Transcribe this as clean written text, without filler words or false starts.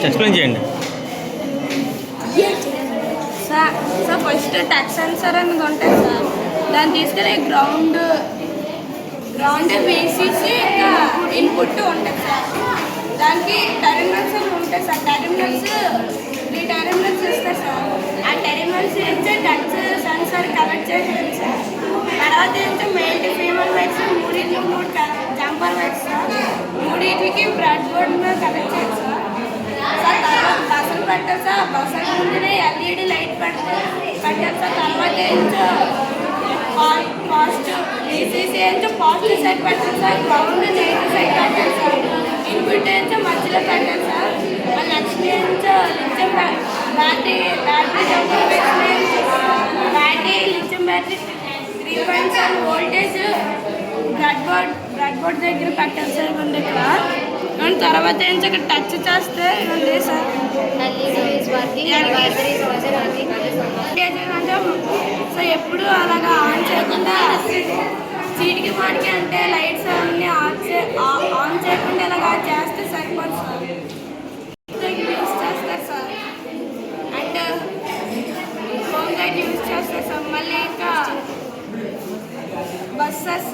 Explain చేయండి. Sir first touch sensor అనేది ఉంటుంది సార్. దాన్ని తీసుకెళ్ళి గ్రౌండ్ వేసేసి ఇంకా ఇన్పుట్ ఉంటుంది సార్. దానికి టెర్మినల్స్ ఉంటాయి సార్. త్రీ టెర్మినల్స్ ఇస్తాయి సార్. ఆ టెర్మినల్స్ ఇచ్చే టచ్ సెన్సర్ కనెక్ట్ చేసేది సార్. తర్వాత ఏంటంటే మెయిల్ ఫీమేల్ వైర్స్ మూడు జంపర్ వైర్స్ సార్. మూడింటికి బ్రెడ్ బోర్డ్ మీద కనెక్ట్ చేయాలి సార్. తర్వాత బస్సులు పెట్టాలి సార్. బస్సుల ముందునే ఎల్ఈడి లైట్ పెట్టాలి సార్. తర్వాత ఏంటో పాజిటివ్ ఏసీసీ ఏంటో పాజిటివ్ సైడ్ పెట్టాలి సార్. గ్రౌండ్ నెగిటివ్ సైడ్ పెట్టాలి సార్. ఇన్పుట్ ఏంటో మధ్యలో పెట్టాలి సార్. నెక్స్ట్ ఏంటో battery lithium battery 3.7 voltage bread board దగ్గర పెట్టాలి సార్. మన దగ్గర తర్వాత ఏంటో ఇక్కడ టచ్ చేస్తే ఉంది సార్. సో ఎప్పుడు అలాగా ఆన్ చేయకుండా చీటికి మాటికి అంటే లైట్స్ అన్నీ ఆన్ చేయకుండా ఇలాగా చేస్తే సరిపోదు సార్. యూజ్ చేస్తారు sir. And home light use చేస్తారు సార్. మళ్ళీ ఇంకా బస్సెస్